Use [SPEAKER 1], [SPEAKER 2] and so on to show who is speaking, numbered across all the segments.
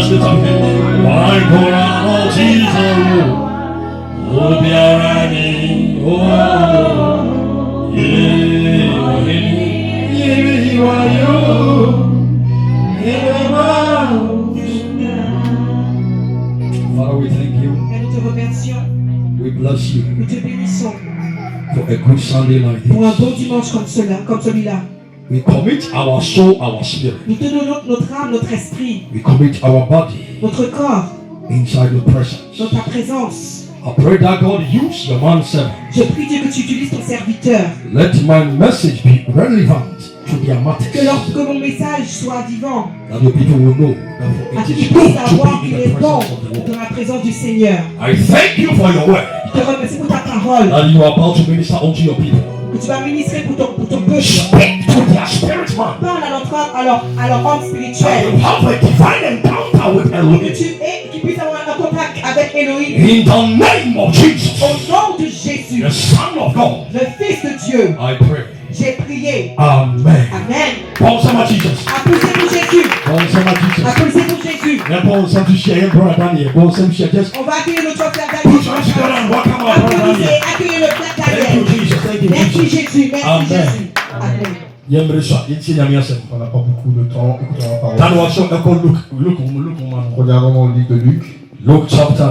[SPEAKER 1] lift up your hand. Why pour out Jesus? Oh, Biarani, oh, yeah, you are you. Father, we thank you.
[SPEAKER 2] Et nous te remercions.
[SPEAKER 1] We bless you
[SPEAKER 2] Nous te bénissons.
[SPEAKER 1] for a good Sunday like
[SPEAKER 2] Pour un
[SPEAKER 1] this.
[SPEAKER 2] bon dimanche comme celui-là.
[SPEAKER 1] We commit our soul, our spirit.
[SPEAKER 2] Nous te donnons notre âme, notre esprit,
[SPEAKER 1] We commit our body
[SPEAKER 2] notre corps,
[SPEAKER 1] inside your presence.
[SPEAKER 2] dans ta présence.
[SPEAKER 1] I pray that God use your man servant.
[SPEAKER 2] Je prie Dieu que tu utilises ton serviteur.
[SPEAKER 1] Let my message be relevant to their matters.
[SPEAKER 2] Que mon message soit vivant.
[SPEAKER 1] That the people will know that
[SPEAKER 2] À
[SPEAKER 1] it
[SPEAKER 2] qu'ils
[SPEAKER 1] is good
[SPEAKER 2] puissent savoir
[SPEAKER 1] to be
[SPEAKER 2] qu'il
[SPEAKER 1] in
[SPEAKER 2] est
[SPEAKER 1] the
[SPEAKER 2] bon
[SPEAKER 1] presence of the Lord.
[SPEAKER 2] dans la présence du Seigneur.
[SPEAKER 1] I thank you for your word
[SPEAKER 2] Je te remercie pour ta parole
[SPEAKER 1] that you are about to minister unto your people.
[SPEAKER 2] que tu vas ministrer pour ton peuple.
[SPEAKER 1] Speak to their spirit man.
[SPEAKER 2] Parle à leur homme
[SPEAKER 1] That
[SPEAKER 2] spirituel.
[SPEAKER 1] you have a divine encounter with Elohim.
[SPEAKER 2] Et qu'ils puissent avoir un contact avec Elohim.
[SPEAKER 1] In the name of Jesus,
[SPEAKER 2] Au nom de Jésus,
[SPEAKER 1] the Son of God,
[SPEAKER 2] le Fils de Dieu,
[SPEAKER 1] I pray.
[SPEAKER 2] j'ai prié.
[SPEAKER 1] Amen.
[SPEAKER 2] Amen.
[SPEAKER 1] Bonsoir Jesus.
[SPEAKER 2] Applaudissez-nous Jésus.
[SPEAKER 1] Bonsoir Jesus.
[SPEAKER 2] Applaudissez-nous Jésus.
[SPEAKER 1] Bonsoir to share brother Daniel. Bonsoir just
[SPEAKER 2] On va accueillir notre frère
[SPEAKER 1] put your hands together
[SPEAKER 2] Daniel.
[SPEAKER 1] and welcome our brother
[SPEAKER 2] Applaudissez,
[SPEAKER 1] Daniel.
[SPEAKER 2] accueillez le frère
[SPEAKER 1] Thank you
[SPEAKER 2] Daniel.
[SPEAKER 1] Jesus. Thank you
[SPEAKER 2] Merci
[SPEAKER 1] Jesus.
[SPEAKER 2] Jésus. Merci
[SPEAKER 1] Amen.
[SPEAKER 2] Jésus. Amen.
[SPEAKER 1] Yemre so yenti nyame asem.
[SPEAKER 3] On n'a pas beaucoup de temps, écoutons la parole.
[SPEAKER 1] Dan wa so eko look man.
[SPEAKER 3] Regardons dans le livre de Luc,
[SPEAKER 1] Luke chapter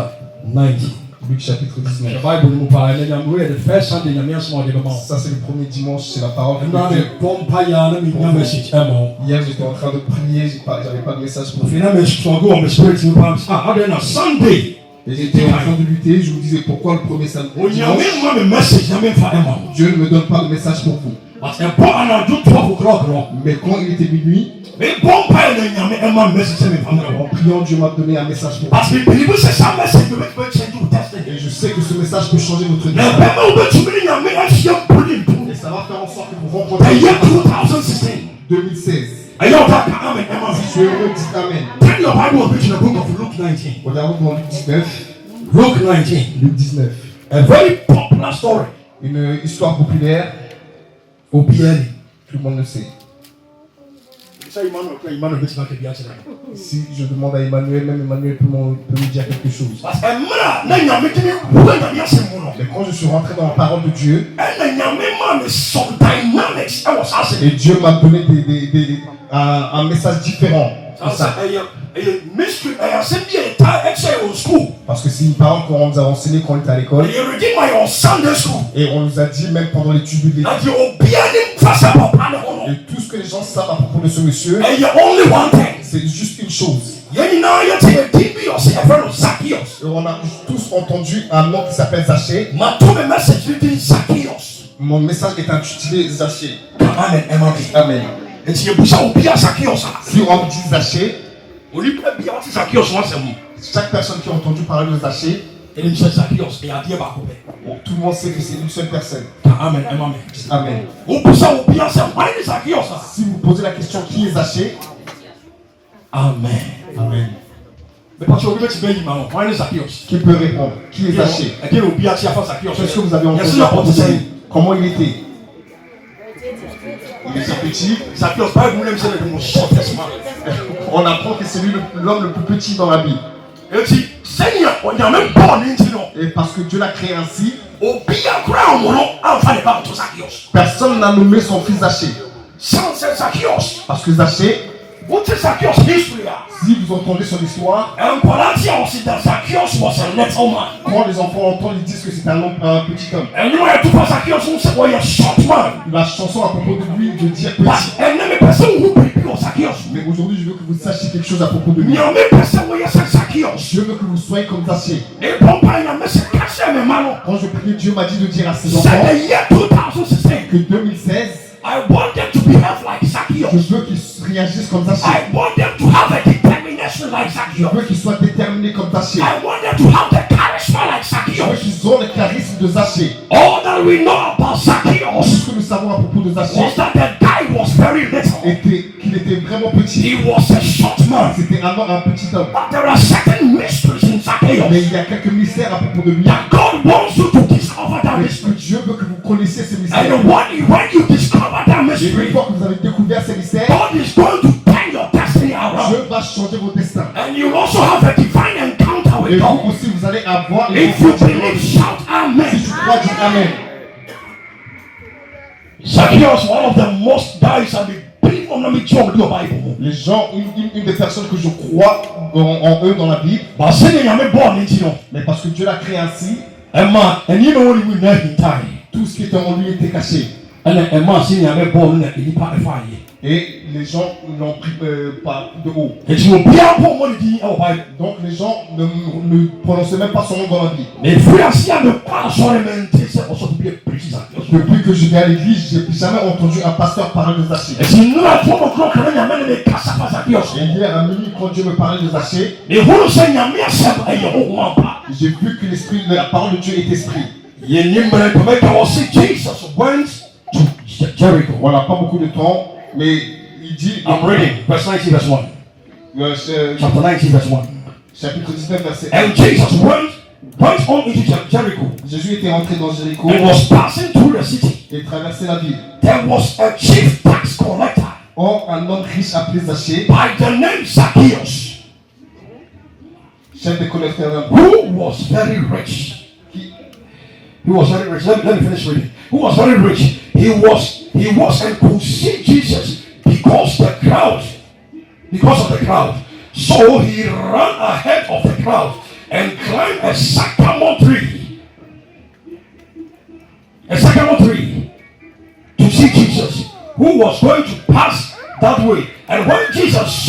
[SPEAKER 1] 90.
[SPEAKER 3] Luc chapitre
[SPEAKER 1] The
[SPEAKER 3] 19.
[SPEAKER 1] Bible mu pa na nyame we the first Sunday nyame asem o de ba.
[SPEAKER 3] Ça c'est le premier dimanche, c'est la parole de
[SPEAKER 1] Na
[SPEAKER 3] Dieu.
[SPEAKER 1] me pompa ya na mi nyame message emo.
[SPEAKER 3] Hier j'étais en train de prier, j'avais pas de message pour vous.
[SPEAKER 1] Fina me so go on the spirit mu pa. Ah, then a Sunday.
[SPEAKER 3] Et j'étais en train de lutter, je vous disais pourquoi le premier samedi
[SPEAKER 1] O nyame
[SPEAKER 3] dimanche,
[SPEAKER 1] ma me message nyame fa emo.
[SPEAKER 3] Dieu ne me donne pas de message pour vous.
[SPEAKER 1] But a bo ana do 12 o'clock no.
[SPEAKER 3] Mais quand il était minuit,
[SPEAKER 1] Me pompa na nyame ema message me fa
[SPEAKER 3] en
[SPEAKER 1] mo.
[SPEAKER 3] priant, Dieu m'a donné un message pour vous.
[SPEAKER 1] Parce que believe say some message me change to destiny.
[SPEAKER 3] Et je sais que ce message peut changer votre
[SPEAKER 1] Na
[SPEAKER 3] destin.
[SPEAKER 1] bema obetumi nyame afia pulling.
[SPEAKER 3] Et ça va faire en sorte que vous
[SPEAKER 1] The
[SPEAKER 3] rencontrez
[SPEAKER 1] year 2016.
[SPEAKER 3] 2016.
[SPEAKER 1] I know that amen ema.
[SPEAKER 3] Si tu es heureux, dis Amen.
[SPEAKER 1] Turn your Bible page in the book of Luke 19.
[SPEAKER 3] Regardons dans Luc 19.
[SPEAKER 1] Luke 19.
[SPEAKER 3] Luc 19.
[SPEAKER 1] A very popular story.
[SPEAKER 3] Une histoire populaire,
[SPEAKER 1] Au bien.
[SPEAKER 3] tout le monde le sait. Si je demande à Emmanuel, même Emmanuel peut me dire quelque chose. Mais quand je suis rentré dans la parole de Dieu, et Dieu m'a donné un message différent. de ça. Parce que c'est une parole qu'on nous a enseignée quand on était à l'école. Et on nous a dit même pendant l'étude de l'étude. Et tout ce que les gens savent à propos de ce monsieur, c'est juste une chose. Et on a tous entendu un nom qui s'appelle Zachée. Mon message est intitulé Zachée. Amen. Si on me dit Zachée, chaque personne qui a entendu parler de Zachée, tout le monde sait que c'est une seule personne.
[SPEAKER 1] Amen.
[SPEAKER 3] Amen. Si vous posez la question qui est Zachée,
[SPEAKER 1] Amen.
[SPEAKER 3] Amen.
[SPEAKER 1] Qui
[SPEAKER 3] Qui peut répondre? Qui est Zachée? Qu'est-ce que vous avez entendu à propos de lui? Comment il était? Il était petit. On apprend que c'est lui l'homme le plus petit dans la Bible. Et parce que Dieu l'a créé ainsi, personne n'a nommé son fils Zachée. Parce que Zachée, si vous entendez son histoire, quand les enfants l'entendent, ils disent que c'est un petit homme. La chanson à propos de lui veut dire petit. Mais aujourd'hui, je veux que vous sachiez quelque chose à propos de lui. Je veux que vous soyez comme Zachée. Quand je priais, Dieu m'a dit de dire à ses enfants que 2016, je veux qu'ils réagissent comme Zachée. Je veux qu'ils soient déterminés comme Zachée. Je veux qu'ils ont le charisme de Zachée. Tout ce que nous savons à propos de Zachée était qu'il était vraiment petit. C'était un petit homme. Mais il y a quelques mystères à propos de lui. Et que Dieu veut que vous connaissiez ces mystères. Et une fois que vous avez découvert ces mystères, Dieu va changer vos destins. Et
[SPEAKER 1] you will also have a divine encounter
[SPEAKER 3] Et
[SPEAKER 1] with God.
[SPEAKER 3] vous aussi, vous allez avoir une
[SPEAKER 1] If you
[SPEAKER 3] rencontre
[SPEAKER 1] believe,
[SPEAKER 3] avec Dieu.
[SPEAKER 1] shout Amen.
[SPEAKER 3] Si tu crois, dis Amen.
[SPEAKER 1] Zacchaeus, one of the most guys and the people of the Bible.
[SPEAKER 3] Les gens, une des personnes que je crois en eux dans la Bible,
[SPEAKER 1] But saying you are born into you.
[SPEAKER 3] mais parce que Dieu l'a créé ainsi,
[SPEAKER 1] Emma, and you know what we know in time.
[SPEAKER 3] tout ce qui était en lui était caché.
[SPEAKER 1] And Emma, saying you are born in the part of fire.
[SPEAKER 3] Et les gens l'ont pris par de haut.
[SPEAKER 1] And you will be up on what it is.
[SPEAKER 3] Donc les gens ne prononçaient même pas son nom dans la Bible.
[SPEAKER 1] Mais if we are seeing the past, c'est also to be a preacher.
[SPEAKER 3] Depuis que je viens à l'église, je n'ai jamais entendu un pasteur parler de Zachée.
[SPEAKER 1] Et si nous la trouvons encore quand même amène les casses à Zacchaeus.
[SPEAKER 3] Et hier à minuit, quand Dieu me parlait de Zachée,
[SPEAKER 1] Mais vous savez, il y a bien ça, il y a au moins pas.
[SPEAKER 3] j'ai vu que l'esprit, la parole de Dieu est esprit.
[SPEAKER 1] Il y a une manière de mettre aussi Jesus went to Jericho.
[SPEAKER 3] Voilà, pas beaucoup de temps, mais il dit,
[SPEAKER 1] I'm reading verse 19, verse 1. Chapter 19, verse 1.
[SPEAKER 3] Chapitre 19, verset 1.
[SPEAKER 1] And Jesus went on into Jericho.
[SPEAKER 3] Jésus était rentré dans Jéricho
[SPEAKER 1] He was passing through the city.
[SPEAKER 3] et traversait la ville.
[SPEAKER 1] There was a chief tax collector
[SPEAKER 3] Or, un homme riche appelé Zachée,
[SPEAKER 1] by the name Zacchaeus,
[SPEAKER 3] chef des collecteurs d'impôts,
[SPEAKER 1] who was very rich. He was very rich. Let me finish reading. Who was very rich. He was and could see Jesus because of the crowd. So he ran ahead of the crowd and climbed a sycamore tree. A sycamore tree to see Jesus, who was going to pass that way. And when Jesus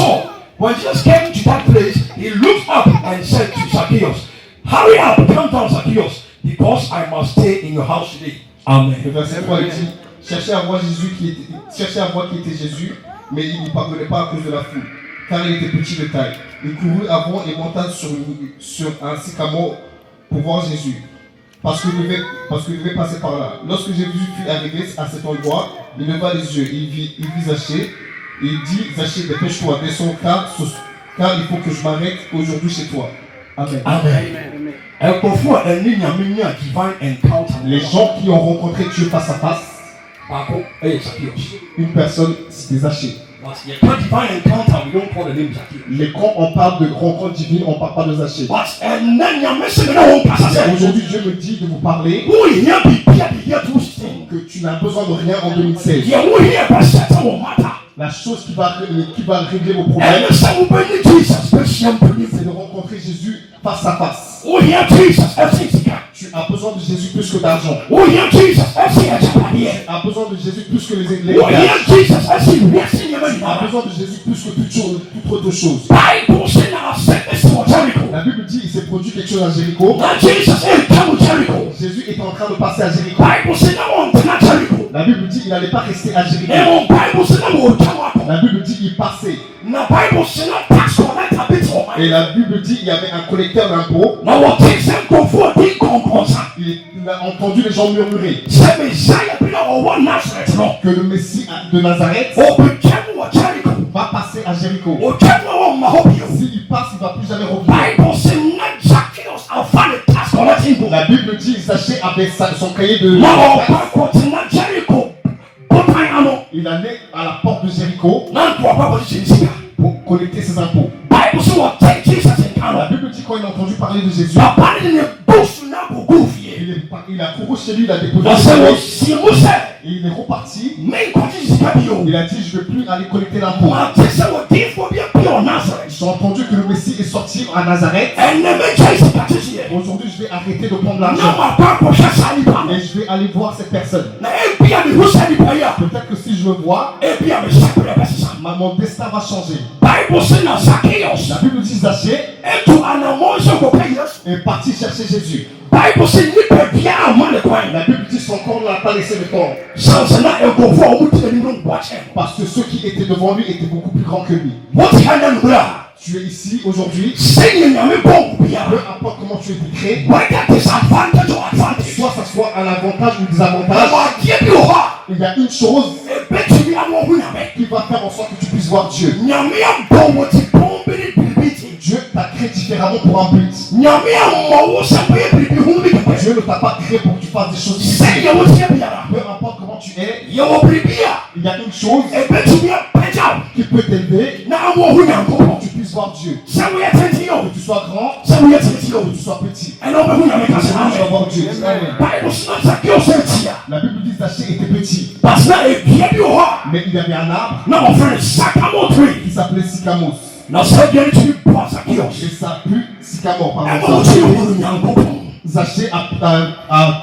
[SPEAKER 1] came to that place, he looked up and said to Zacchaeus, hurry up, come down, Zacchaeus, because I must stay in your house today. Amen.
[SPEAKER 3] Le verset 3 dit, cherchait à voir qui était Jésus, mais il n'y parvenait pas à cause de la foule, car il était petit de taille. Il courut avant et monta sur un sycamore pour voir Jésus, parce qu'il devait passer par là. Lorsque Jésus fut arrivé à cet endroit, il leva les yeux, il vit Zachée, et il dit, Zachée, dépêche-toi, descends, car il faut que je m'arrête aujourd'hui chez toi. Amen.
[SPEAKER 1] Amen.
[SPEAKER 3] Les gens qui ont rencontré Dieu face à face, une personne, c'était Zachée. Mais quand on parle de rencontre divine, on ne parle pas de Zachée. Aujourd'hui, Dieu me dit de vous parler que tu n'as besoin de rien en 2016. La chose qui va régler vos problèmes, c'est de rencontrer Jésus face à face. Tu as besoin de Jésus plus que d'argent. Tu as besoin de Jésus plus que les églises. Tu as besoin de Jésus plus que toute autre chose. La Bible dit qu'il s'est produit quelque chose à Jéricho. Jésus était en train de passer à Jéricho. La Bible dit qu'il n'allait pas rester à Jéricho. La Bible dit qu'il passait. Et la Bible dit qu'il y avait un collecteur d'impôts. Il a entendu les gens murmurer que le Messie de Nazareth va passer à Jéricho. S'il passe, il ne va plus jamais revenir. La Bible dit que Zachée avait son cahier de... Il allait à la porte de Jéricho pour collecter ses impôts. La Bible dit quand il a entendu parler de Jésus, il a couru chez lui, il a déposé ses impôts, et il est reparti. Il a dit, je ne vais plus aller collecter l'impôt. J'ai entendu que le Messie est sorti à Nazareth. Aujourd'hui, je vais arrêter de prendre l'argent et je vais aller voir cette personne. Peut-être que si je le vois, mon destin va changer. La Bible dit Zachée est parti chercher Jésus. La Bible dit son corps ne l'a pas laissé le corps. Parce que ceux qui étaient devant lui étaient beaucoup plus grands que lui. Tu es ici aujourd'hui. Peu importe comment tu es créé, soit ça soit un avantage ou un désavantage, il y a une chose qui va faire en sorte que tu puisses voir Dieu. Dieu t'a créé différemment pour un but. Dieu ne t'a pas créé pour que tu fasses des choses difficiles. Peu importe comment tu es, il y a une chose qui peut t'aider pour que tu puisses voir voir Dieu.
[SPEAKER 1] sɛ woyɛ tenten o
[SPEAKER 3] Que tu sois grand,
[SPEAKER 1] sɛ woyɛ tenten o
[SPEAKER 3] que tu sois petit.
[SPEAKER 1] ɛnna wobɛhu nyame ka sɛ
[SPEAKER 3] Tu vas
[SPEAKER 1] amen
[SPEAKER 3] voir Dieu. Amen.
[SPEAKER 1] bible so na Zacchaeus atia
[SPEAKER 3] La Bible dit que Zachée était petit,
[SPEAKER 1] parce que na ebia bi wɔ hɔ a
[SPEAKER 3] mais il y avait un arbre
[SPEAKER 1] na wɔfrɛ no sycamore tree
[SPEAKER 3] qui s'appelait Sycamos.
[SPEAKER 1] na sɛ dua no tumi boa Zacchaeus
[SPEAKER 3] Et ça pue Sycamore,
[SPEAKER 1] ɛma
[SPEAKER 3] pardon.
[SPEAKER 1] wɔtumi hunu nyankopɔn
[SPEAKER 3] Zachée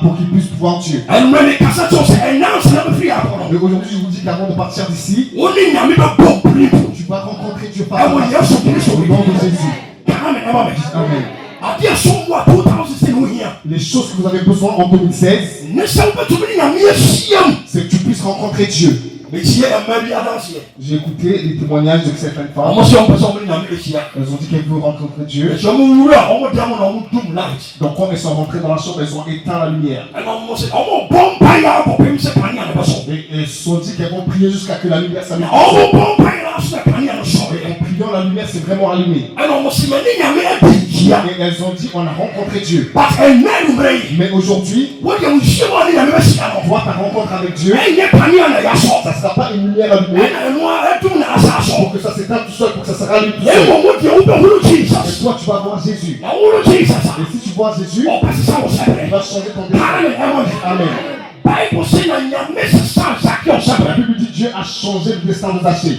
[SPEAKER 3] pour qu'il puisse voir Dieu.
[SPEAKER 1] ɛnumɛ ne kasa kyɛw sɛ ɛnansa na bɛfiri akɔnɔ
[SPEAKER 3] Mais aujourd'hui, je vous dis qu'avant de partir d'ici,
[SPEAKER 1] wo ne nyame bɛbɔ mpiripo
[SPEAKER 3] tu vas rencontrer Dieu par
[SPEAKER 1] ɛwɔ
[SPEAKER 3] la
[SPEAKER 1] yesu kristo
[SPEAKER 3] au nom de Jésus.
[SPEAKER 1] amen ɛma mɛ
[SPEAKER 3] Amen.
[SPEAKER 1] adeɛ so mu a 2016 ho hia
[SPEAKER 3] Les choses que vous avez besoin en 2016,
[SPEAKER 1] ne sɛ wobɛtumi ne nyame ahyia mu
[SPEAKER 3] c'est que tu puisses rencontrer Dieu.
[SPEAKER 1] metie ɛma bi adanseɛ
[SPEAKER 3] J'ai écouté les témoignages de certaines femmes.
[SPEAKER 1] ɔmo sɛ ɔmpɛ sɛ ɔmo ne nyame ahyia
[SPEAKER 3] Elles ont dit qu'elles veulent rencontrer Dieu.
[SPEAKER 1] ɛsɛ ɔmo wura a ɔmo da mo na ɔmo dum light
[SPEAKER 3] Donc quand elles sont rentrées dans la chambre, elles ont éteint la lumière.
[SPEAKER 1] ɛna ɔmo sɛ ɔmo bɔ mpaeɛ akɔpem sɛ kanea ne bɛsɔ
[SPEAKER 3] Et elles se sont dit qu'elles vont prier jusqu'à que la lumière s'allume.
[SPEAKER 1] ɔmo bɔ mpaeɛ na so na kanea no
[SPEAKER 3] Et
[SPEAKER 1] sɔre
[SPEAKER 3] en priant, la lumière s'est vraiment allumée.
[SPEAKER 1] ɛna ɔmo sɛ ma ne nyame adi nhyia
[SPEAKER 3] Et elles ont dit, on a rencontré Dieu.
[SPEAKER 1] but ɛnɛ nummerɛ yi
[SPEAKER 3] Mais aujourd'hui,
[SPEAKER 1] wodeɛ wohyia mu a ne nyame bɛhyia no
[SPEAKER 3] toi, ta rencontre avec Dieu,
[SPEAKER 1] ɛnyɛ kanea na yɛasɔ
[SPEAKER 3] ça ne sera pas une lumière allumée
[SPEAKER 1] ɛna ɛno a ɛdum na asa asɔ
[SPEAKER 3] pour que ça s'éteigne tout seul, pour que ça se rallume tout
[SPEAKER 1] ɛmmɔ
[SPEAKER 3] seul.
[SPEAKER 1] mo deɛ wobɛhunu
[SPEAKER 3] Et
[SPEAKER 1] jesus
[SPEAKER 3] toi, tu vas voir Jésus.
[SPEAKER 1] na woro jesus a
[SPEAKER 3] Et si tu vois Jésus,
[SPEAKER 1] ɔbɛsesa wo
[SPEAKER 3] il
[SPEAKER 1] sɛbrɛ
[SPEAKER 3] va changer ton destin.
[SPEAKER 1] amen ɛwɔ ne
[SPEAKER 3] Amen.
[SPEAKER 1] bible sɛ na nyame sesa Zacchaeus
[SPEAKER 3] La
[SPEAKER 1] sɛbrɛ
[SPEAKER 3] Bible dit Dieu a changé le destin de Zachée.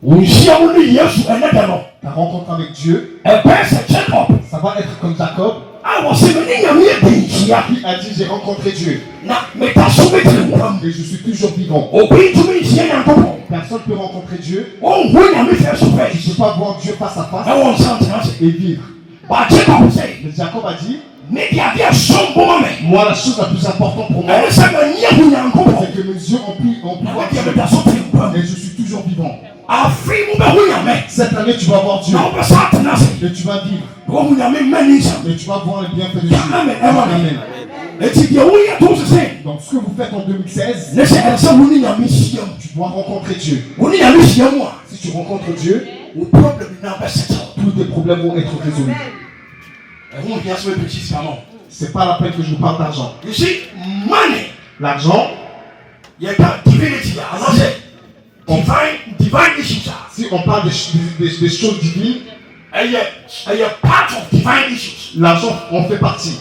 [SPEAKER 1] wonhyia wo ne yesu ɛnɛ dɛ no
[SPEAKER 3] Ta rencontre avec Dieu,
[SPEAKER 1] ɛbɛyɛ sɛ jacob
[SPEAKER 3] ça va être comme Jacob
[SPEAKER 1] a wɔsɛ me ne nyame adi nhyia
[SPEAKER 3] qui a dit j'ai rencontré Dieu
[SPEAKER 1] na meta so bɛtiri nkram
[SPEAKER 3] et je suis toujours vivant.
[SPEAKER 1] obi ntumi nhyia nyankopɔn
[SPEAKER 3] Personne ne peut rencontrer Dieu.
[SPEAKER 1] ɔnhu nyame fɛ so
[SPEAKER 3] Tu ne
[SPEAKER 1] fɛ
[SPEAKER 3] peux pas voir Dieu face à face
[SPEAKER 1] ɛwɔ nsa ntena se
[SPEAKER 3] et vivre.
[SPEAKER 1] ba jacob sɛ
[SPEAKER 3] Mais Jacob a dit,
[SPEAKER 1] ne de adeɛ som boma me
[SPEAKER 3] moi la chose la plus importante pour moi,
[SPEAKER 1] ɛne sɛ manyɛ hu nyankopɔn
[SPEAKER 3] c'est que mes yeux ont pu
[SPEAKER 1] na
[SPEAKER 3] voir
[SPEAKER 1] medeɛ
[SPEAKER 3] Dieu
[SPEAKER 1] meda so tiri nkram
[SPEAKER 3] et je suis toujours vivant.
[SPEAKER 1] afei mu bɛhu nyame
[SPEAKER 3] Cette année tu vas voir Dieu
[SPEAKER 1] na wobɛsa atena se
[SPEAKER 3] et tu vas vivre
[SPEAKER 1] wɔhu nyame mmani nsɛm
[SPEAKER 3] et tu vas voir les bienfaits de Dieu.
[SPEAKER 1] Amen. Amen.
[SPEAKER 3] Amen.
[SPEAKER 1] eti deɛ woyɛ to sese
[SPEAKER 3] Donc ce que vous faites en 2016,
[SPEAKER 1] ne sɛ ɛsɛ wo ne nyame hyia mu
[SPEAKER 3] tu dois rencontrer Dieu.
[SPEAKER 1] wo ne nyame hyia mu a
[SPEAKER 3] Si tu rencontres Dieu,
[SPEAKER 1] wo problem nyinaa bɛsettle
[SPEAKER 3] tous tes problèmes vont être résolus.
[SPEAKER 1] ɛho hia sɛ wobɛpirikyi sika ma wo
[SPEAKER 3] C'est pas la peine que je vous parle d'argent.
[SPEAKER 1] you see money
[SPEAKER 3] L'argent,
[SPEAKER 1] yɛka divinity a anaasɛ divine issues a
[SPEAKER 3] si on parle des choses divines,
[SPEAKER 1] ɛyɛ part of divine issues
[SPEAKER 3] l'argent en fait partie.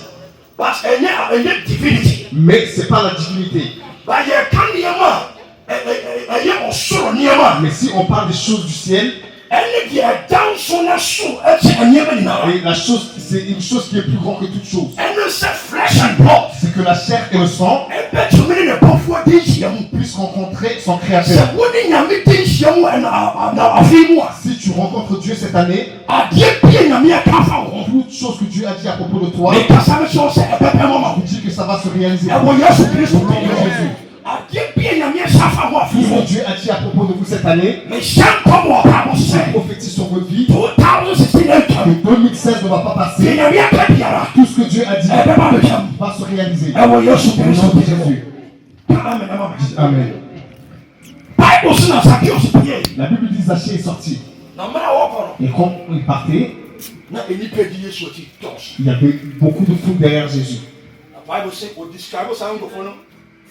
[SPEAKER 1] but ɛnyɛ divinity
[SPEAKER 3] Mais c'est pas la divinité.
[SPEAKER 1] but yɛka nneɛma a ɛyɛ ɔsoro nneɛma
[SPEAKER 3] Mais si on parle des choses du ciel,
[SPEAKER 1] ɛne deɛ ɛda nso na so ɛkyɛ nneɛma nyinaa
[SPEAKER 3] et la chose, c'est une chose qui est plus grande que toute chose.
[SPEAKER 1] ɛne sɛ flesh and blood
[SPEAKER 3] C'est que la chair et le sang
[SPEAKER 1] ɛbɛtumi ne ne bɔfoɔ de nhyia mu
[SPEAKER 3] puissent rencontrer son
[SPEAKER 1] sɛ
[SPEAKER 3] créateur.
[SPEAKER 1] wo ne nyame de nhyia mu ɛna afei mu a
[SPEAKER 3] Si tu rencontres Dieu cette année,
[SPEAKER 1] adeɛ bie nyame ɛka fa wo ho
[SPEAKER 3] toute chose que Dieu a dit à propos de toi,
[SPEAKER 1] mekasa me sɛ sɛ ɛbɛpɛ mama
[SPEAKER 3] je
[SPEAKER 1] wo
[SPEAKER 3] vous dis que ça va se réaliser.
[SPEAKER 1] ɛwɔ yesu kristo
[SPEAKER 3] Au nom de Jésus.
[SPEAKER 1] adeɛ bie nyame ɛsa fa ho afei
[SPEAKER 3] Tout ce
[SPEAKER 1] mu
[SPEAKER 3] que Dieu a dit à propos de vous cette année,
[SPEAKER 1] mehyɛ nkɔm wɔ ɔbrabɔ sɛ
[SPEAKER 3] prophétise sur votre vie,
[SPEAKER 1] 2016
[SPEAKER 3] que
[SPEAKER 1] ɛtwam
[SPEAKER 3] 2016 ne va pas
[SPEAKER 1] deɛ
[SPEAKER 3] passer.
[SPEAKER 1] nyame aka biara
[SPEAKER 3] Tout ce que Dieu a dit
[SPEAKER 1] ɛbɛba bɛtwam
[SPEAKER 3] va se réaliser.
[SPEAKER 1] ɛwɔ yesu
[SPEAKER 3] Au nom
[SPEAKER 1] kristo
[SPEAKER 3] de Jésus.
[SPEAKER 1] amen ɛma me
[SPEAKER 3] Amen.
[SPEAKER 1] bible so na Zacchaeus pie
[SPEAKER 3] La Bible dit Zachée est sorti.
[SPEAKER 1] na mmara wɔkɔ no
[SPEAKER 3] Et quand il partait,
[SPEAKER 1] na nnipa di yesu akyi dɔɔso
[SPEAKER 3] il y avait beaucoup de foule derrière Jésus.
[SPEAKER 1] na bible sɛ ɔdescribe saa nkurɔfoɔ no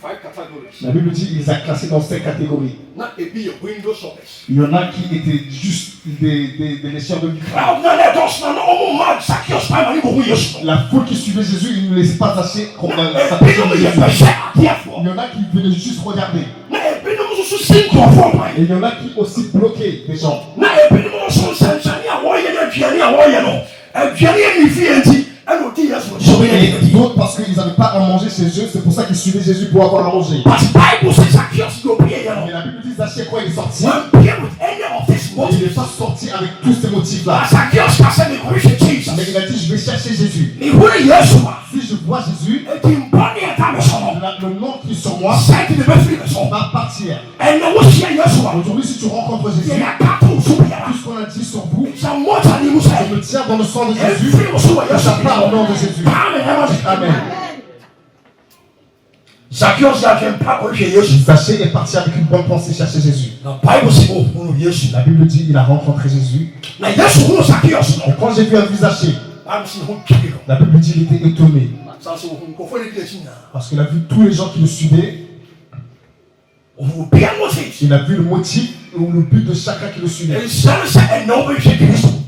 [SPEAKER 1] 5 categories
[SPEAKER 3] La Bible dit qu'il les a classés dans 5 catégories.
[SPEAKER 1] na ebi yɛ window shoppers
[SPEAKER 3] Il y en a qui étaient juste des lécheurs de vitrine.
[SPEAKER 1] crowd na lɛ dɔɔso na ɔmo ma Zacchaeus pa ma ne bɔhu yesu
[SPEAKER 3] La foule qui suivait Jésus, il ne laissait pas Zachée comme
[SPEAKER 1] na
[SPEAKER 3] sa
[SPEAKER 1] ebinom
[SPEAKER 3] personne
[SPEAKER 1] yɛ
[SPEAKER 3] Jésus.
[SPEAKER 1] bɛhyɛ adeɛfoɔ
[SPEAKER 3] Il y en a qui venaient juste regarder.
[SPEAKER 1] na ebinom nso si nkurɔfoɔ kwan
[SPEAKER 3] Et il y en a qui aussi bloquaient des gens.
[SPEAKER 1] na ebinom nso nsɛnkyɛnne a wɔyɛ no aduane a wɔyɛ no aduane yɛ ne fie nti ɛna ɔdi yesu akyi sɛ ɔyɛ
[SPEAKER 3] Et
[SPEAKER 1] ne
[SPEAKER 3] d'autres, parce qu'ils n'avaient pas à manger chez eux, c'est pour ça qu'ils suivaient Jésus pour avoir à manger.
[SPEAKER 1] but bible sɛ Zacchaeus yɛ obi yɛ
[SPEAKER 3] Mais
[SPEAKER 1] no
[SPEAKER 3] la Bible dit Zachée, quand il est sorti,
[SPEAKER 1] one peer with any of this
[SPEAKER 3] il n'est
[SPEAKER 1] motive
[SPEAKER 3] pas sorti avec tous ces motifs-là.
[SPEAKER 1] na Zacchaeus ka sɛ mekɔhwehwɛ
[SPEAKER 3] Mais
[SPEAKER 1] jesus
[SPEAKER 3] il a dit, je vais chercher Jésus.
[SPEAKER 1] mehune yesu a
[SPEAKER 3] Si je vois Jésus,
[SPEAKER 1] eti mbɔne ɛda me so no
[SPEAKER 3] le nom qui est sur moi
[SPEAKER 1] sɛnti ne bɛfiri me so
[SPEAKER 3] va partir.
[SPEAKER 1] ɛnɛ wohyia yesu a
[SPEAKER 3] Aujourd'hui, si tu rencontres Jésus,
[SPEAKER 1] deɛ yɛaka to wo so biara
[SPEAKER 3] tout ce qu'on a dit sur vous,
[SPEAKER 1] sɛ mmɔta ne mu
[SPEAKER 3] je
[SPEAKER 1] sɛ
[SPEAKER 3] me tiens dans le sang de Jésus,
[SPEAKER 1] ɛfiri wo so wɔ
[SPEAKER 3] et
[SPEAKER 1] yesu
[SPEAKER 3] j'appelle au nom de Jésus.
[SPEAKER 1] amen ɛma me
[SPEAKER 3] Amen.
[SPEAKER 1] Zacchaeus yɛ adwempa kɔhwɛ yesu
[SPEAKER 3] Zachée est parti avec une bonne pensée chercher Jésus.
[SPEAKER 1] na bible sɛ ɔhunu yesu
[SPEAKER 3] La Bible dit il a rencontré Jésus.
[SPEAKER 1] na yesu hunu Zacchaeus
[SPEAKER 3] Et
[SPEAKER 1] no
[SPEAKER 3] quand j'ai vu un Zachée,
[SPEAKER 1] bible sɛ ne ho twiri no
[SPEAKER 3] la Bible dit il était étonné.
[SPEAKER 1] saa sɛ ɔhu nkurɔfoɔ ne di akyi nyinaa
[SPEAKER 3] Parce qu'il a vu tous les gens qui le suivaient.
[SPEAKER 1] ɔhu obia motive
[SPEAKER 3] Il a vu le motif le but de chacun qui le suivait.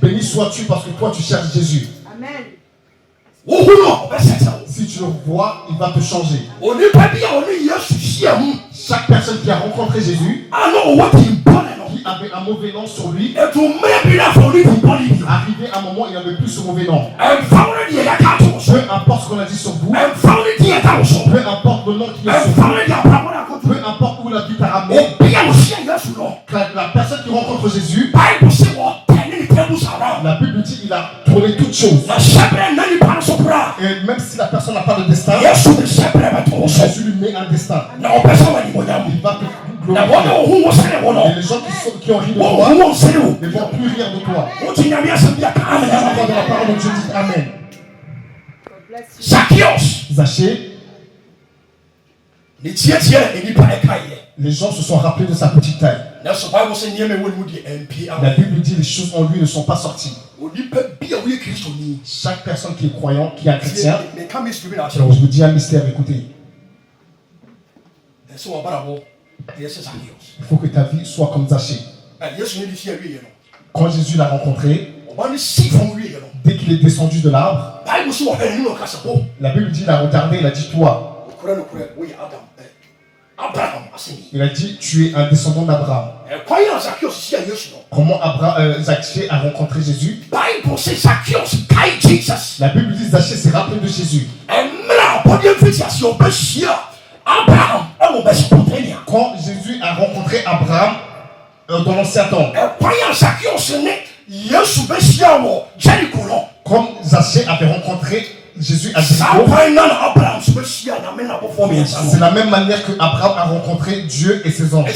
[SPEAKER 3] Béni sois-tu parce que toi tu cherches Jésus.
[SPEAKER 2] Amen.
[SPEAKER 3] Si tu le vois, il va te changer. Chaque personne qui a rencontré Jésus, qui avait un mauvais nom sur lui, arrivé à un moment il n'avait plus ce mauvais nom. Peu importe ce qu'on a dit sur vous, peu importe le nom qui est sur vous, peu importe où la vie t'a ramené, la personne qui rencontre Jésus, la Bible dit qu'il a tourné toutes choses. Et même si la personne n'a pas de destin, Jésus lui met un destin. Il va te glorifier. Et les gens qui ont ri de toi ne vont plus rire de toi. Tu vas dans la parole de Dieu, dis Amen. Zachée, les gens se sont rappelés de sa petite taille. La Bible dit que les choses en lui ne sont pas sorties. Chaque personne qui est croyant, qui est un chrétien, je vous dis un mystère, écoutez. Il faut que ta vie soit comme Zachée. Quand Jésus l'a rencontré, dès qu'il est descendu de l'arbre, la Bible dit, il a regardé, il a dit, toi. Il a dit, tu es un descendant d'Abraham. Comment Zachée a rencontré Jésus? La Bible dit, Zachée s'est rappelé de Jésus. Quand Jésus a rencontré Abraham dans l'ancien temps, comme Zachée avait rencontré Jésus à Jéricho, c'est la même manière que Abraham a rencontré Dieu et ses anges.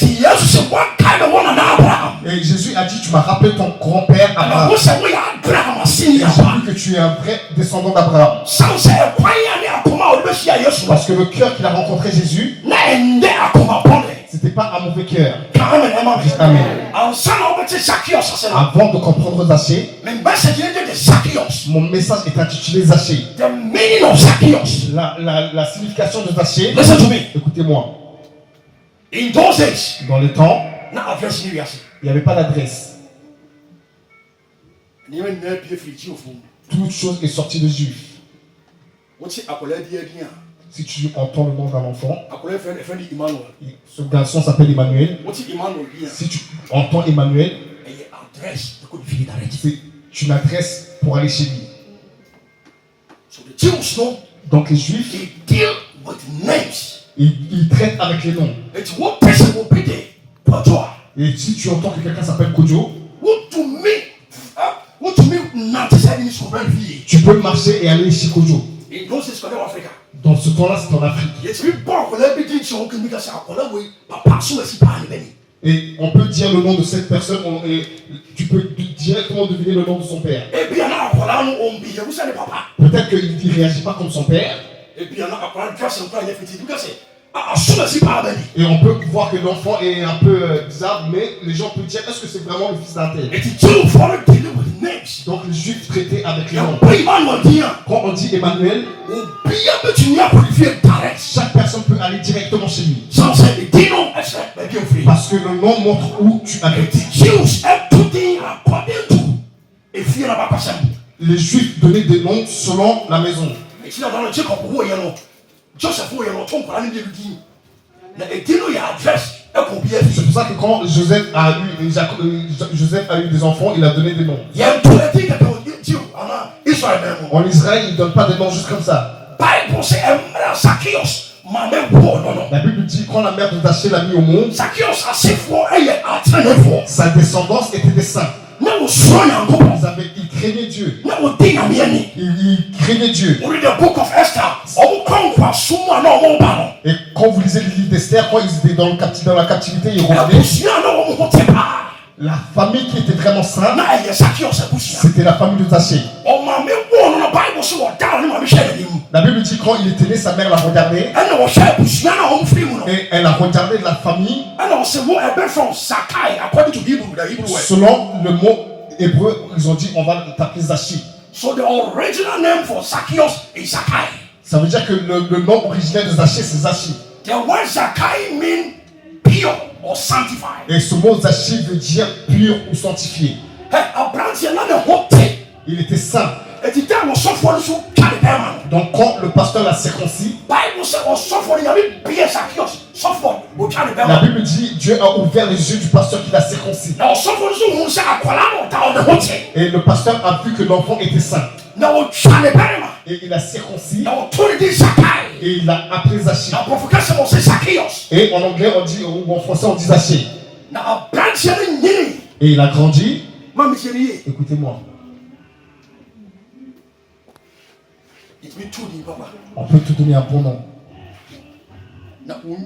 [SPEAKER 3] Et Jésus a dit, tu m'as rappelé ton grand-père Abraham. Et j'ai vu que tu es un vrai descendant d'Abraham. Parce que le cœur qu'il a rencontré Jésus, c'était pas un mauvais cœur. Amen. Avant de comprendre Zachée, mon message est intitulé Zachée. La signification de Zachée, écoutez-moi. Dans le temps, il n'y avait pas d'adresse. Toute chose est sortie de Juifs. Si tu entends le nom d'un enfant, ce garçon s'appelle Emmanuel. Si tu entends Emmanuel, c'est une adresse pour aller chez lui. Donc les Juifs, ils traitent avec les noms. Et si tu entends que quelqu'un s'appelle Kodjo, tu peux marcher et aller chez Kodjo. Dans ce temps-là, c'est en Afrique. Et on peut dire le nom de cette personne, et tu peux directement deviner le nom de son père. Peut-être qu'il ne réagit pas comme son père. Et on peut voir que l'enfant est un peu bizarre, mais les gens peuvent dire, est-ce que c'est vraiment le fils d'un tel? Donc les Juifs traitaient avec les noms. Quand on dit Emmanuel, chaque personne peut aller directement chez lui. Parce que le nom montre où tu habites. Les Juifs donnaient des noms selon la maison. C'est pour ça que quand Joseph a eu des enfants, il a donné des noms. En Israël, il ne donne pas des noms juste comme ça. La Bible dit quand la mère de Zachée l'a mis au monde, sa descendance était des saints. Il craignait Dieu. Il craignait Dieu. Et quand vous lisez le livre d'Esther, quand ils étaient dans la captivité, ils revenaient. La famille qui était vraiment sainte, c'était la famille de Zachée. La Bible dit quand il était né, sa mère l'a regardé. Et elle a regardé la famille. Selon le mot hébreu, ils ont dit on va t'appeler Zachée. Ça veut dire que le nom originel de Zachée, c'est Zachée.
[SPEAKER 1] or sanctified.
[SPEAKER 3] Et ce mot Zaché veut dire pur ou sanctifié.
[SPEAKER 1] Hey, Abraham, not a whole thing.
[SPEAKER 3] Il était saint.
[SPEAKER 1] Et il was so for the Canada.
[SPEAKER 3] Donc quand le pasteur l'a circoncis,
[SPEAKER 1] Bible says, or so for the Zacchaeus, so for the
[SPEAKER 3] la
[SPEAKER 1] Canada.
[SPEAKER 3] Bible dit Dieu a ouvert les yeux du pasteur qui l'a circoncis.
[SPEAKER 1] Now, so for the whole thing.
[SPEAKER 3] Et le pasteur a vu que l'enfant était saint.
[SPEAKER 1] Now, Canada.
[SPEAKER 3] Et il a circoncis.
[SPEAKER 1] Now, to the Zacchaeus.
[SPEAKER 3] Et il l'a appelé Zaché.
[SPEAKER 1] Now, provocation was Zacchaeus.
[SPEAKER 3] Et en anglais on dit, ou en français on dit Zaché.
[SPEAKER 1] Now, Abraham,
[SPEAKER 3] Et il a grandi.
[SPEAKER 1] Mamie,
[SPEAKER 3] Écoutez-moi.
[SPEAKER 1] it's me too deep, Papa.
[SPEAKER 3] On peut te donner un bon nom.
[SPEAKER 1] Now, we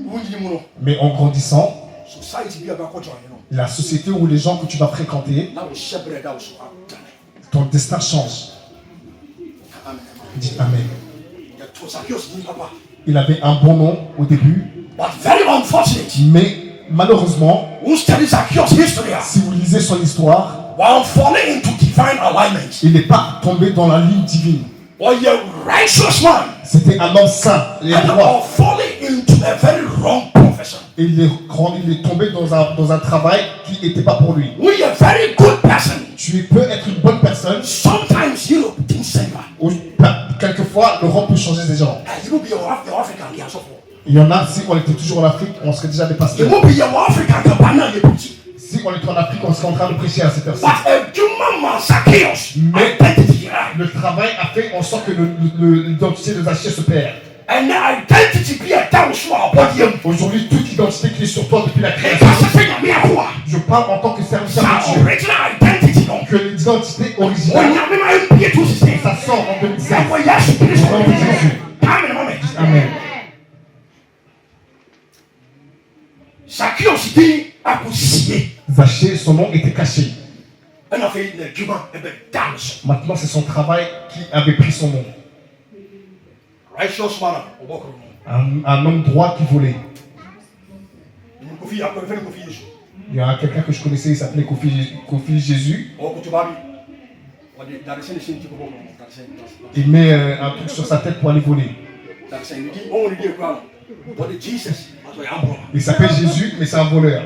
[SPEAKER 3] Mais en grandissant,
[SPEAKER 1] society be about what you know.
[SPEAKER 3] la société ou les gens que tu vas fréquenter,
[SPEAKER 1] Now, we shepherd that was
[SPEAKER 3] ton destin change.
[SPEAKER 1] Amen.
[SPEAKER 3] Dites Amen.
[SPEAKER 1] To Zacchaeus, Papa.
[SPEAKER 3] Il avait un bon nom au début,
[SPEAKER 1] But very unfortunate.
[SPEAKER 3] mais malheureusement,
[SPEAKER 1] Who studies Zacchaeus' history?
[SPEAKER 3] si vous lisez son histoire,
[SPEAKER 1] While falling into divine alignment.
[SPEAKER 3] il n'est pas tombé dans la ligne divine.
[SPEAKER 1] Or a righteous man.
[SPEAKER 3] C'était un homme saint et
[SPEAKER 1] And
[SPEAKER 3] droit.
[SPEAKER 1] or falling into a very wrong profession.
[SPEAKER 3] Et il est tombé dans un travail qui n'était pas pour lui.
[SPEAKER 1] We a very good person.
[SPEAKER 3] Tu peux être une bonne personne.
[SPEAKER 1] Sometimes you know things say that.
[SPEAKER 3] Ou, quelquefois, le rang peut changer des gens.
[SPEAKER 1] You will be your African, yeah, so forth.
[SPEAKER 3] Il y en a, si on était toujours en Afrique, on serait déjà des
[SPEAKER 1] You
[SPEAKER 3] pasteurs.
[SPEAKER 1] will be your African, you preach.
[SPEAKER 3] Si on était en Afrique, on serait en train de prêcher à ces personnes.
[SPEAKER 1] But a human man, Zacchaeus,
[SPEAKER 3] Mais
[SPEAKER 1] identity, right?
[SPEAKER 3] le travail a fait en sorte que l'identité de Zaché se perd.
[SPEAKER 1] And the identity be a down small body.
[SPEAKER 3] Aujourd'hui, toute identité qui est sur toi depuis la
[SPEAKER 1] And
[SPEAKER 3] création,
[SPEAKER 1] that's the thing, I'm here.
[SPEAKER 3] je parle en tant que serviteur
[SPEAKER 1] Sa
[SPEAKER 3] de Dieu,
[SPEAKER 1] original identity, no.
[SPEAKER 3] que l'identité
[SPEAKER 1] When
[SPEAKER 3] originale,
[SPEAKER 1] you have my to say,
[SPEAKER 3] ça sort en 2016.
[SPEAKER 1] that's why you should finish
[SPEAKER 3] Au nom de Jésus.
[SPEAKER 1] Amen.
[SPEAKER 3] Amen.
[SPEAKER 1] Zacchaeus dit à coucher.
[SPEAKER 3] Zaché, son nom était caché.
[SPEAKER 1] On a fait une humain et bien dance.
[SPEAKER 3] Maintenant, c'est son travail qui avait pris son nom.
[SPEAKER 1] Righteous man, au bord
[SPEAKER 3] Un homme droit qui volait.
[SPEAKER 1] une confie, après faire une confie.
[SPEAKER 3] Il y a quelqu'un que je connaissais, il s'appelait Kofi Jésus.
[SPEAKER 1] Oh, tu vas bien. Dans le scène, c'est un petit peu bon.
[SPEAKER 3] Il met un truc sur sa tête pour aller voler.
[SPEAKER 1] Dans le scène, il dit, on lui dit quoi? What is Jesus?
[SPEAKER 3] Il s'appelle Jésus, mais c'est un voleur.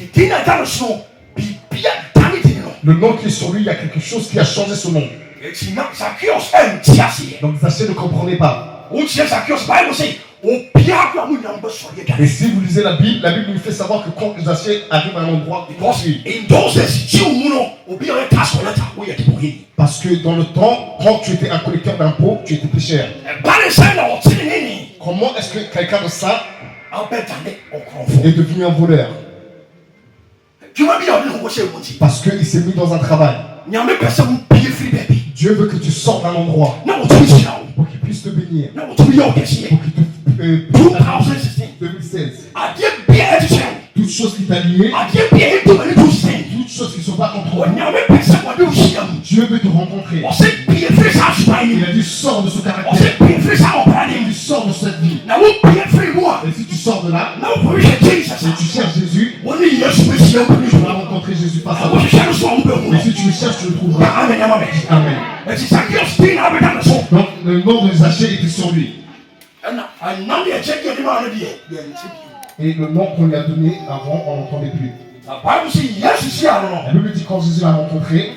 [SPEAKER 1] Il dit dans le son, puis bien dans le nom.
[SPEAKER 3] Le nom qui est sur lui, il y a quelque chose qui a changé son nom.
[SPEAKER 1] Et sinon, Zacchaeus aime Tiasi.
[SPEAKER 3] Donc Zaché ne comprenait pas.
[SPEAKER 1] Ou tiens, Zacchaeus, Bible say, au pire, que nous n'avons sur les
[SPEAKER 3] Et si vous lisez la Bible nous fait savoir que quand Zaché arrive à un endroit, il poursuit.
[SPEAKER 1] In those days, si au monde, au pire, les tasses, on a tapé, il y a des
[SPEAKER 3] Parce que dans le temps, quand tu étais un collecteur d'impôts, tu étais pécheur. Comment est-ce que quelqu'un de ça est devenu un voleur? Parce qu'il s'est mis dans un travail. Dieu veut que tu sortes d'un endroit pour qu'il puisse te bénir. Pour qu'il te 2016. Toutes choses qui t'a lié, toutes choses qui ne sont pas contre toi. Dieu veut te rencontrer. Il a dit sors de ce caractère. Tu sors de cette vie. Et si tu sors de là, et tu cherches Jésus, tu vas rencontrer Jésus face à toi. Et si tu le cherches, tu le trouveras. Amen. Donc le nom de Zaché était sur lui. Et le nom qu'on lui a donné avant, on n'entendait plus. La Bible dit quand Jésus l'a rencontré,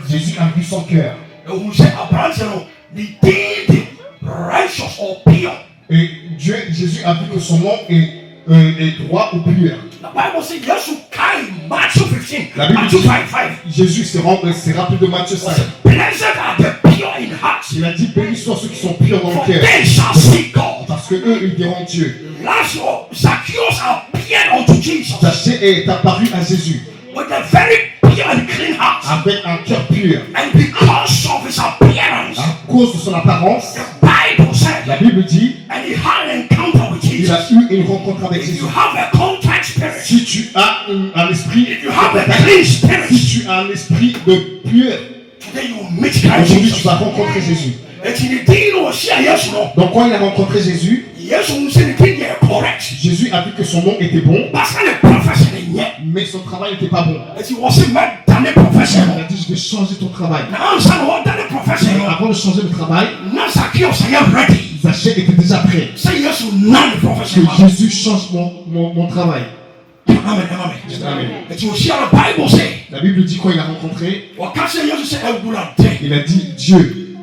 [SPEAKER 3] Jésus a vu son cœur. Et Jésus a vu que son nom est droit ou pur. La Bible dit Jésus s'est rappelé de Matthieu 5. Il a dit bénis soient ceux qui sont purs dans le cœur. Parce que eux, ils verront Dieu. Zaché est apparu à Jésus avec un cœur pur. À cause de son apparence, la Bible dit il a eu une rencontre avec Jésus. Si tu as un esprit, si tu as un esprit de pur, aujourd'hui tu vas rencontrer Jésus. Donc quand il a rencontré Jésus, Jésus a vu que son nom était bon, mais son travail n'était pas bon. Il a dit je vais changer ton travail. Avant de changer le travail, Zachée était déjà prêt.
[SPEAKER 1] Say yes to none
[SPEAKER 3] Que
[SPEAKER 1] profession.
[SPEAKER 3] Jésus change mon travail.
[SPEAKER 1] Amen, amen.
[SPEAKER 3] Amen.
[SPEAKER 1] And you hear the Bible say,
[SPEAKER 3] La Bible dit quand il a rencontré,
[SPEAKER 1] or can't say yes to say Ebulante.
[SPEAKER 3] il a dit Dieu.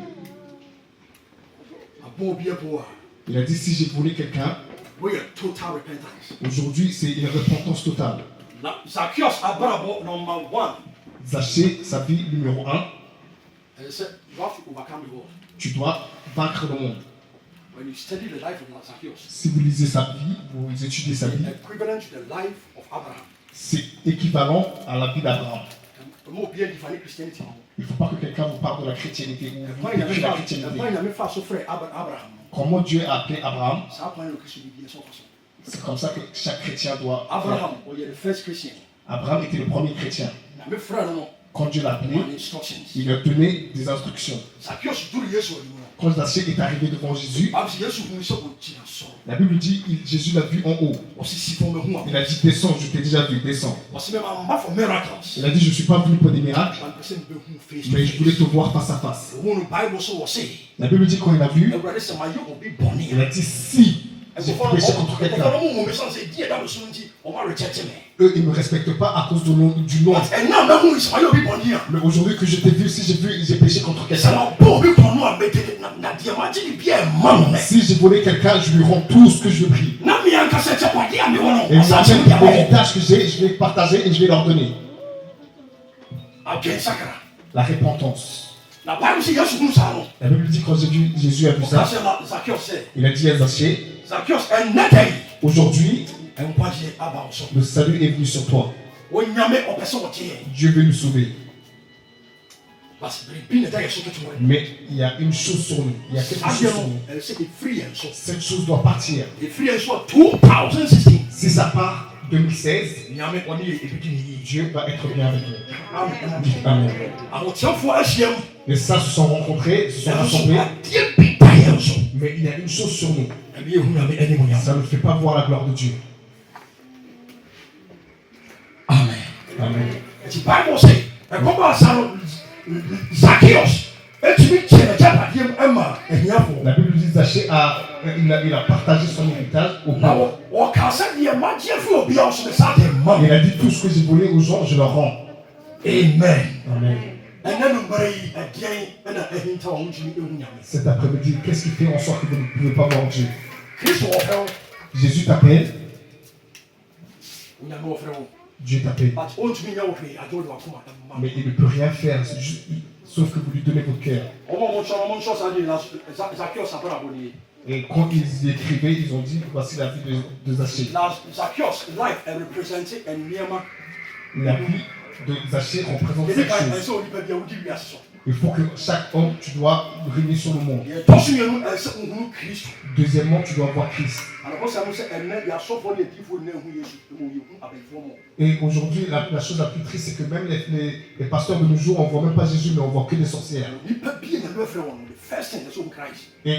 [SPEAKER 1] Abobiaboa.
[SPEAKER 3] Il a dit si j'ai volé quelqu'un,
[SPEAKER 1] We are total repentance.
[SPEAKER 3] aujourd'hui c'est une repentance totale.
[SPEAKER 1] Now, Zacchaeus Abrabo number 1.
[SPEAKER 3] Zachée, sa vie numéro 1,
[SPEAKER 1] And he said, you have to overcome the world.
[SPEAKER 3] tu dois vaincre le monde.
[SPEAKER 1] When you study the life of Zacchaeus,
[SPEAKER 3] Si vous lisez sa vie, vous étudiez sa vie,
[SPEAKER 1] equivalent to the life of Abraham.
[SPEAKER 3] c'est équivalent à la vie d'Abraham.
[SPEAKER 1] And more bien définir Christianity.
[SPEAKER 3] Il ne faut pas que quelqu'un vous parle de la chrétienté ou
[SPEAKER 1] Quand
[SPEAKER 3] vous
[SPEAKER 1] il y avait
[SPEAKER 3] décrit la
[SPEAKER 1] fait,
[SPEAKER 3] chrétienté.
[SPEAKER 1] quand il avait fait son frère Abraham,
[SPEAKER 3] Comment Dieu a appelé Abraham,
[SPEAKER 1] ça a pris le Christ de son façon.
[SPEAKER 3] c'est comme ça que chaque chrétien doit faire.
[SPEAKER 1] Abraham, il est le first Christian.
[SPEAKER 3] Abraham était le premier chrétien.
[SPEAKER 1] Mes frères, non,
[SPEAKER 3] Quand Dieu l'a appelé,
[SPEAKER 1] on instructions.
[SPEAKER 3] il lui a donné des instructions.
[SPEAKER 1] Zacchaeus, tout le Yesu,
[SPEAKER 3] Quand Zachée est arrivé devant Jésus, la Bible dit Jésus l'a vu en haut. Il a dit descends, je t'ai déjà vu, descends. Il a dit je ne suis pas venu pour des miracles, mais je voulais te voir face à face. La Bible dit quand il a vu, il a dit si j'ai péché contre quelqu'un, eux ils ne me respectent pas à cause du nom. Mais aujourd'hui que je t'ai vu, si j'ai péché contre quelqu'un, si j'ai volé quelqu'un, je lui rends tout ce que je lui prie. Et l'héritage que j'ai, je vais partager et je vais leur donner. La repentance. La Bible dit quand Jésus a vu ça, il a dit à Zachée, aujourd'hui, le salut est venu sur toi. Dieu veut nous sauver. Mais il y a une chose sur nous. Il y a quelque chose sur nous. Cette chose doit partir. Si ça part 2016, Dieu va être bien avec nous. Amen. Les saints se sont rencontrés, se sont rassemblés. Mais il y a une chose sur nous. Ça ne fait pas voir la gloire de Dieu.
[SPEAKER 1] Amen.
[SPEAKER 3] Amen.
[SPEAKER 1] The Bible says, Zacchaeus,
[SPEAKER 3] La Bible dit Zachée il a partagé son héritage aux pauvres. Il a dit tout ce que j'ai volé aux gens, je leur rends.
[SPEAKER 1] Amen.
[SPEAKER 3] Amen. Cet après-midi, qu'est-ce qui fait en sorte que vous ne pouvez pas voir Dieu? Jésus t'appelle, Dieu t'appelle, mais il ne peut rien faire, sauf que vous lui donnez votre cœur. Et quand ils écrivaient, ils ont dit, voici la vie de Zachée. La vie de Zachée représente cette chose. Il faut que chaque homme, tu dois régner sur le monde. Deuxièmement, tu dois voir Christ. Et aujourd'hui, la chose la plus triste, c'est que même les pasteurs de nos jours, on ne voit même pas Jésus, mais on ne voit que des sorcières. Et